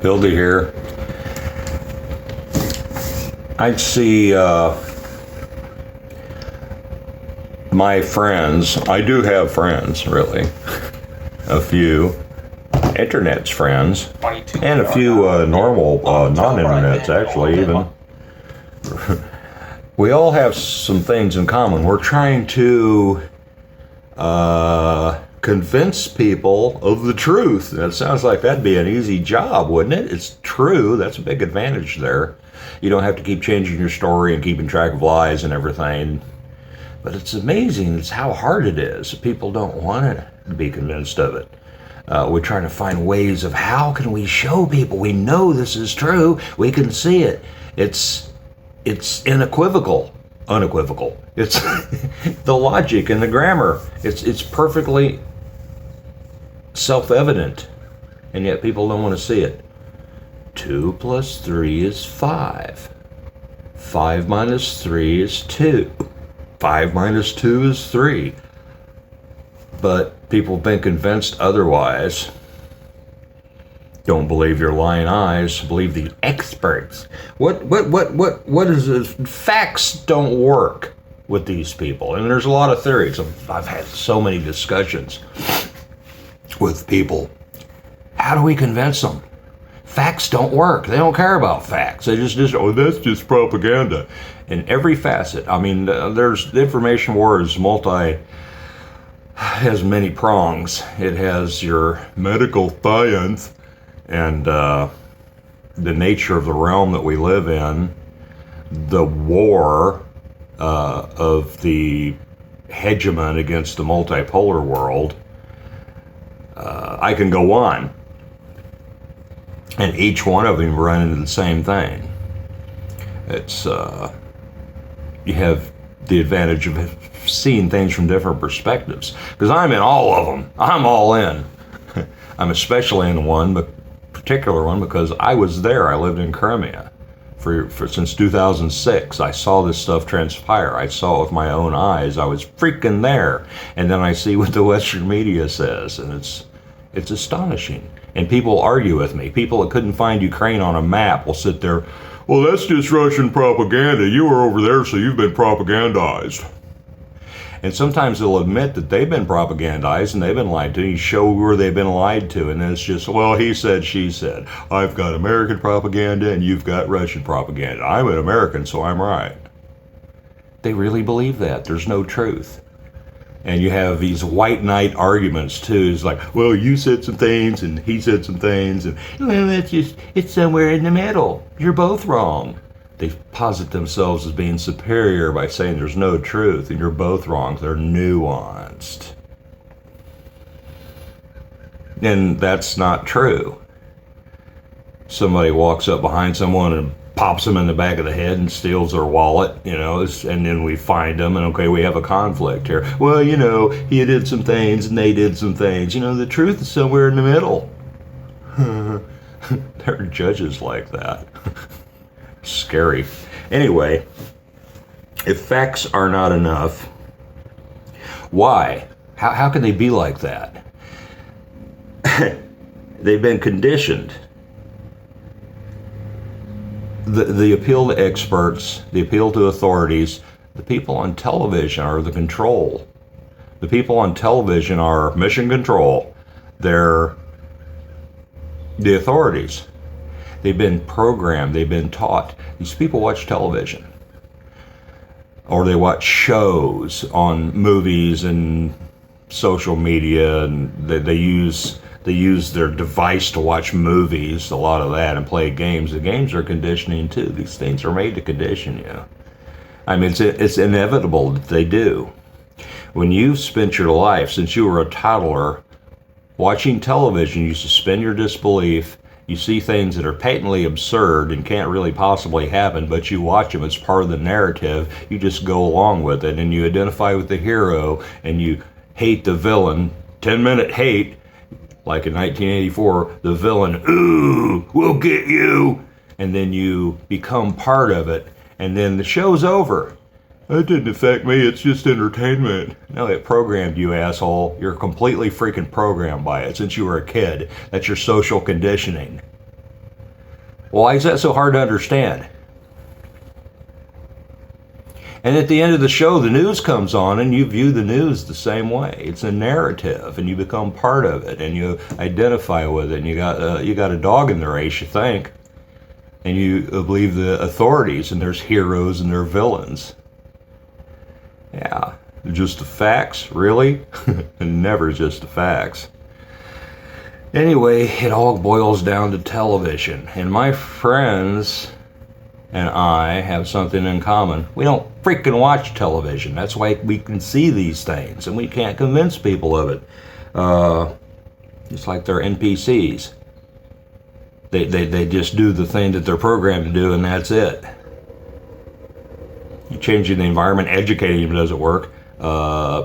Hildy here. I see my friends. I do have friends, really. A few internet's friends, and a few normal non-internets, actually, even. We all have some things in common. We're trying to convince people of the truth. That sounds like that'd be an easy job, wouldn't it? It's true. That's a big advantage there. You don't have to keep changing your story and keeping track of lies and everything. But it's amazing. It's how hard it is. People don't want to be convinced of it. We're trying to find ways of how can we show people we know this is true. We can see it. It's unequivocal. It's the logic and the grammar. It's perfectly self-evident, and yet people don't want to see it. 2 plus 3 is 5. 5 minus 3 is 2. 5 minus 2 is 3. But people have been convinced otherwise. Don't believe your lying eyes. Believe the experts. What is this? Facts don't work with these people. And there's a lot of theories. I've had so many discussions with people. How do we convince them? Facts don't work. They don't care about facts. They just that's just propaganda. In every facet. I mean, there's the information war is has many prongs. It has your medical science and the nature of the realm that we live in, the war of the hegemon against the multipolar world. I can go on. And each one of them run into the same thing. It's, you have the advantage of seeing things from different perspectives. Because I'm in all of them. I'm all in. I'm especially in one particular one because I was there. I lived in Crimea since 2006. I saw this stuff transpire. I saw it with my own eyes. I was freaking there. And then I see what the Western media says, and it's astonishing. And people argue with me. People that couldn't find Ukraine on a map will sit there, well, that's just Russian propaganda. You were over there, so you've been propagandized. And sometimes they'll admit that they've been propagandized and they've been lied to. You show where they've been lied to, and then it's just, well, he said, she said. I've got American propaganda and you've got Russian propaganda. I'm an American, so I'm right. They really believe that. There's no truth. And you have these white knight arguments too. It's like, well, you said some things and he said some things, and well, it's somewhere in the middle. You're both wrong. They posit themselves as being superior by saying there's no truth, and you're both wrong. They're nuanced. And that's not true. Somebody walks up behind someone and pops them in the back of the head and steals their wallet, and then we find them, and okay, we have a conflict here. Well, he did some things and they did some things. The truth is somewhere in the middle. There are judges like that. Scary. Anyway, if facts are not enough, why? How can they be like that? They've been conditioned. The appeal to experts, the appeal to authorities, the people on television are the control. The people on television are mission control. They're the authorities. They've been programmed, they've been taught. These people watch television. Or they watch shows on movies and social media, and they use their device to watch movies, a lot of that, and play games. The games are conditioning too. These things are made to condition you. I mean, it's inevitable that they do. When you've spent your life, since you were a toddler, watching television, you suspend your disbelief. You see things that are patently absurd and can't really possibly happen, but you watch them. It's part of the narrative. You just go along with it, and you identify with the hero, and you hate the villain. 10-minute hate. Like in 1984, the villain, ooh, we'll get you. And then you become part of it. And then the show's over. That didn't affect me, it's just entertainment. No, it programmed you, asshole. You're completely freaking programmed by it since you were a kid. That's your social conditioning. Why is that so hard to understand? And at the end of the show, the news comes on and you view the news the same way. It's a narrative and you become part of it and you identify with it and you got a dog in the race, you think. And you believe the authorities and there's heroes and there are villains. Yeah, just the facts, really? Never just the facts. Anyway, it all boils down to television. And my friends and I have something in common. We don't freaking watch television. That's why we can see these things, and we can't convince people of it. It's like they're NPCs. They just do the thing that they're programmed to do, and that's it. You changing the environment, educating them doesn't work.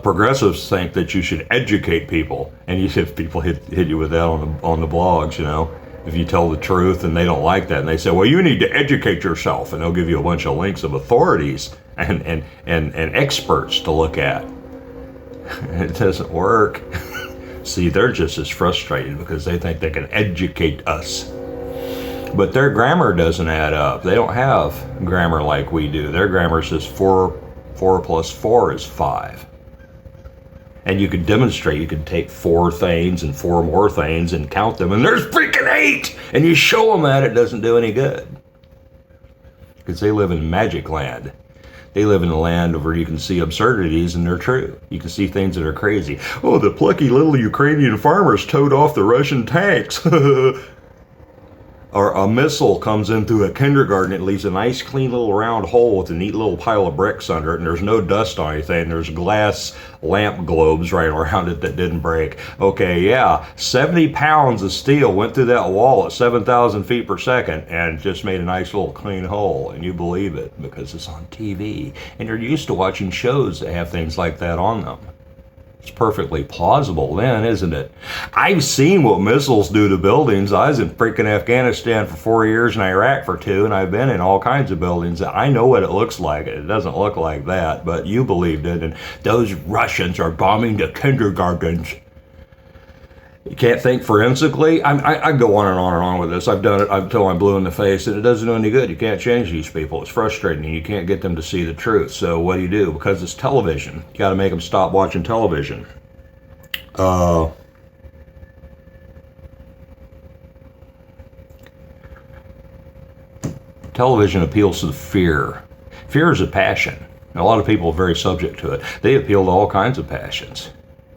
Progressives think that you should educate people, and you see if people hit you with that on the blogs, you know. If you tell the truth and they don't like that, and they say, well, you need to educate yourself, and they'll give you a bunch of links of authorities and experts to look at. It doesn't work. See, they're just as frustrated because they think they can educate us. But their grammar doesn't add up. They don't have grammar like we do. Their grammar says 4 plus 4 is 5. And you could demonstrate, you could take 4 things and 4 more things and count them, and there's freaking 8! And you show them that, it doesn't do any good. Because they live in magic land. They live in a land where you can see absurdities and they're true. You can see things that are crazy. Oh, the plucky little Ukrainian farmers towed off the Russian tanks. Or a missile comes into a kindergarten, it leaves a nice clean little round hole with a neat little pile of bricks under it, and there's no dust on anything. There's glass lamp globes right around it that didn't break. Okay, yeah, 70 pounds of steel went through that wall at 7,000 feet per second and just made a nice little clean hole, and you believe it because it's on TV. And you're used to watching shows that have things like that on them. It's perfectly plausible then, isn't it? I've seen what missiles do to buildings. I was in freaking Afghanistan for 4 years and Iraq for 2, and I've been in all kinds of buildings. I know what it looks like. It doesn't look like that, but you believed it, and those Russians are bombing the kindergartens. You can't think forensically? I go on and on and on with this. I've done it until I'm blue in the face, and it doesn't do any good. You can't change these people. It's frustrating, and you can't get them to see the truth. So what do? Because it's television. You got to make them stop watching television. Television appeals to the fear. Fear is a passion. A lot of people are very subject to it. They appeal to all kinds of passions.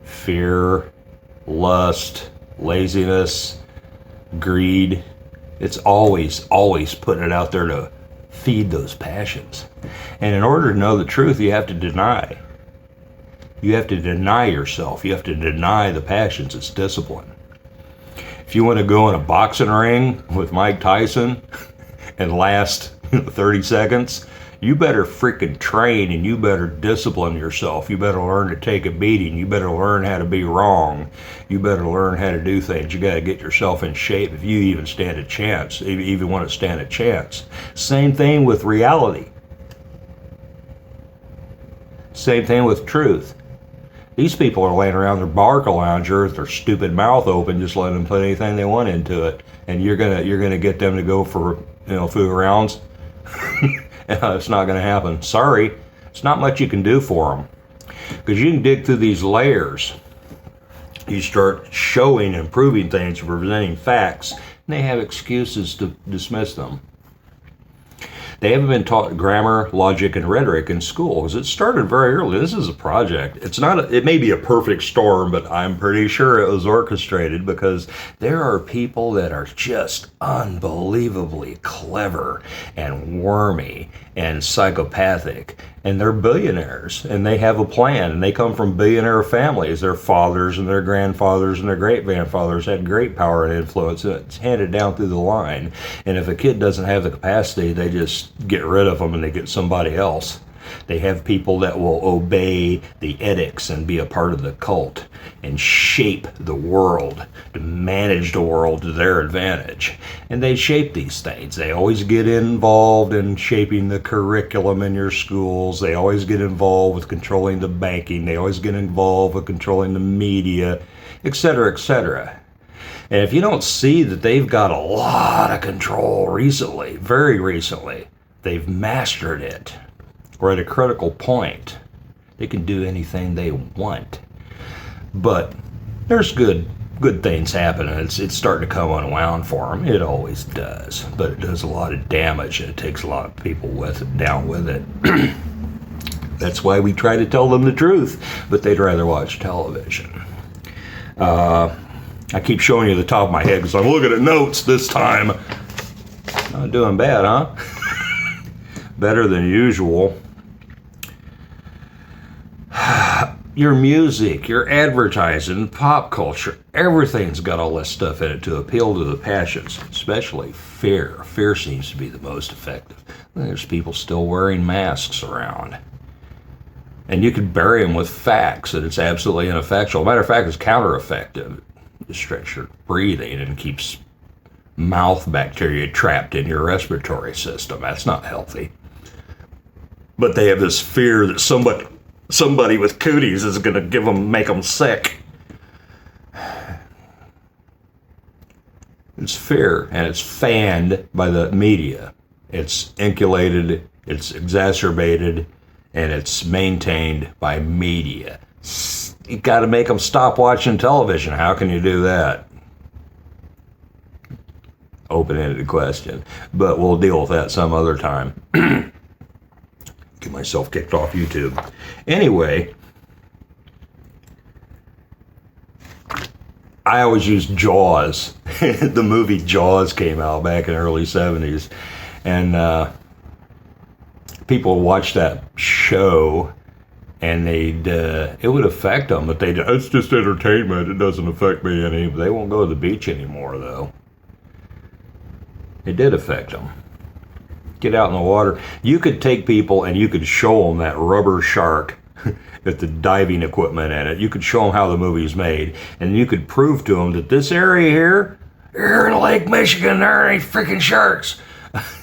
Fear, lust, laziness, greed. It's always putting it out there to feed those passions. And in order to know the truth, you have to deny. You have to deny yourself. You have to deny the passions. It's discipline. If you want to go in a boxing ring with Mike Tyson and last 30 seconds, you better freaking train and you better discipline yourself. You better learn to take a beating. You better learn how to be wrong. You better learn how to do things. You got to get yourself in shape if you even stand a chance, even want to stand a chance. Same thing with reality. Same thing with truth. These people are laying around their barca lounger with their stupid mouth open, just letting them put anything they want into it. And you're gonna get them to go for, food rounds. It's not going to happen. Sorry, it's not much you can do for them. Because you can dig through these layers. You start showing and proving things, presenting facts, and they have excuses to dismiss them. They haven't been taught grammar, logic, and rhetoric in school because it started very early. This is a project. It may be a perfect storm, but I'm pretty sure it was orchestrated because there are people that are just unbelievably clever and wormy and psychopathic, and they're billionaires, and they have a plan, and they come from billionaire families. Their fathers and their grandfathers and their great-grandfathers had great power and influence, and it's handed down through the line. And if a kid doesn't have the capacity, they just get rid of them and they get somebody else. They have people that will obey the edicts and be a part of the cult and shape the world, to manage the world to their advantage. And they shape these things. They always get involved in shaping the curriculum in your schools. They always get involved with controlling the banking. They always get involved with controlling the media, etc., etc. And if you don't see that they've got a lot of control recently, very recently, they've mastered it. We're at a critical point. They can do anything they want. But there's good things happening. It's starting to come unwound for them. It always does. But it does a lot of damage, and it takes a lot of people down with it. That's why we try to tell them the truth, but they'd rather watch television. I keep showing you the top of my head because I'm looking at notes this time. Not doing bad, huh? Better than usual. Your music, your advertising, pop culture, everything's got all this stuff in it to appeal to the passions, especially fear. Fear seems to be the most effective. There's people still wearing masks around. And you could bury them with facts that it's absolutely ineffectual. Matter of fact, it's counter-effective. It restricts your breathing and keeps mouth bacteria trapped in your respiratory system. That's not healthy. But they have this fear that somebody with cooties is going to make them sick. It's fear, and it's fanned by the media. It's inculcated, it's exacerbated, and it's maintained by media. You got to make them stop watching television. How can you do that? Open-ended question, but we'll deal with that some other time. Get myself kicked off YouTube. Anyway, I always use Jaws. The movie Jaws came out back in the early 70s, and people watch that show, and it would affect them, but it's just entertainment. It doesn't affect me any. They won't go to the beach anymore, though. It did affect them. Get out in the water. You could take people and you could show them that rubber shark with the diving equipment in it. You could show them how the movie's made, and you could prove to them that this area here in Lake Michigan, there ain't freaking sharks.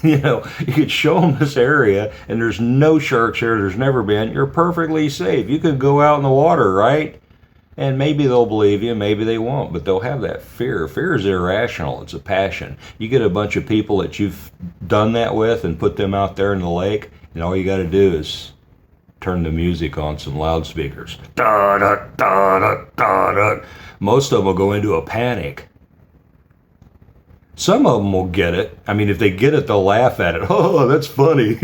You could show them this area, and there's no sharks here. There's never been. You're perfectly safe. You could go out in the water, right? And maybe they'll believe you, maybe they won't, but they'll have that fear. Fear is irrational. It's a passion. You get a bunch of people that you've done that with and put them out there in the lake, and all you got to do is turn the music on some loudspeakers. Da, da, da, da, da, da. Most of them will go into a panic. Some of them will get it. I mean, if they get it, they'll laugh at it. Oh, that's funny.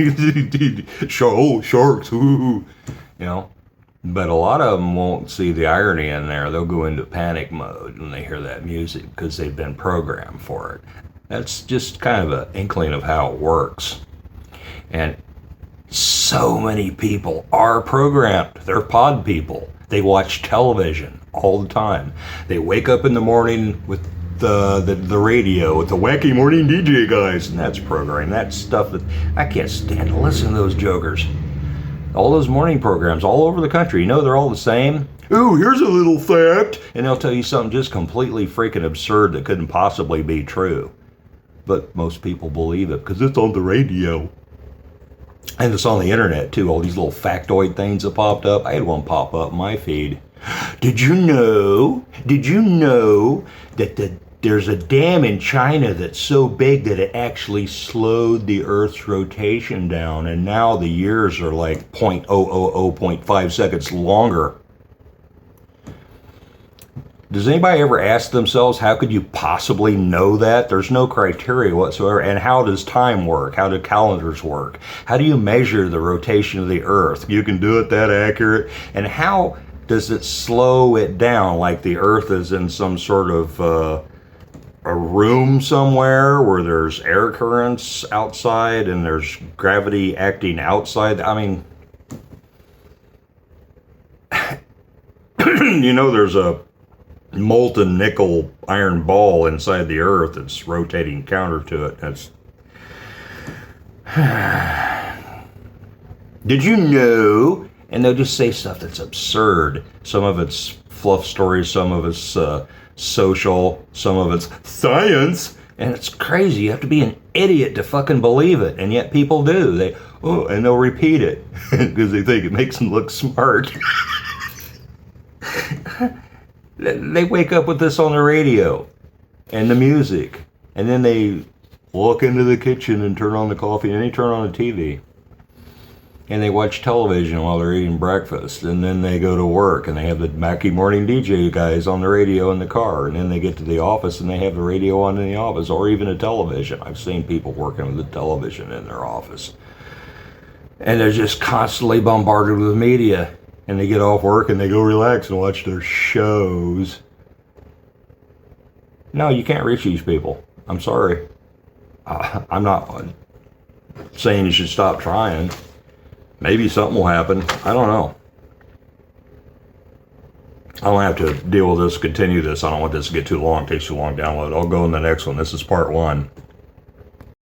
Sharks. Ooh. But a lot of them won't see the irony in there. They'll go into panic mode when they hear that music because they've been programmed for it. That's just kind of an inkling of how it works. And so many people are programmed. They're pod people. They watch television all the time. They wake up in the morning with the radio with the wacky morning DJ guys, and that's programming. That's stuff that I can't stand to listen to those jokers. All those morning programs all over the country, they're all the same. Ooh, here's a little fact. And they'll tell you something just completely freaking absurd that couldn't possibly be true. But most people believe it because it's on the radio. And it's on the internet too, all these little factoid things that popped up. I had one pop up in my feed. Did you know that there's a dam in China that's so big that it actually slowed the Earth's rotation down, and now the years are like 0.000.5 seconds longer? Does anybody ever ask themselves, how could you possibly know that? There's no criteria whatsoever. And how does time work? How do calendars work? How do you measure the rotation of the Earth? You can do it that accurate. And how does it slow it down, like the Earth is in some sort of a room somewhere where there's air currents outside and there's gravity acting outside? I mean, there's a molten nickel iron ball inside the Earth that's rotating counter to it. Did you know? And they'll just say stuff that's absurd. Some of it's fluff stories, some of it's social, some of it's science, and it's crazy. You have to be an idiot to fucking believe it, and yet people do. And they'll repeat it because they think it makes them look smart. They wake up with this on the radio. and the music. And then they walk into the kitchen and turn on the coffee, and they turn on the TV. And they watch television while they're eating breakfast. And then they go to work, and they have the Mackie Morning DJ guys on the radio in the car. And then they get to the office, and they have the radio on in the office, or even a television. I've seen people working with the television in their office. And they're just constantly bombarded with media. And they get off work, and they go relax and watch their shows. No, you can't reach these people. I'm sorry. I'm not saying you should stop trying. Maybe something will happen. I don't know. I don't have to deal with this, continue this. I don't want this to get too long. It takes too long to download. I'll go in the next one. This is part 1.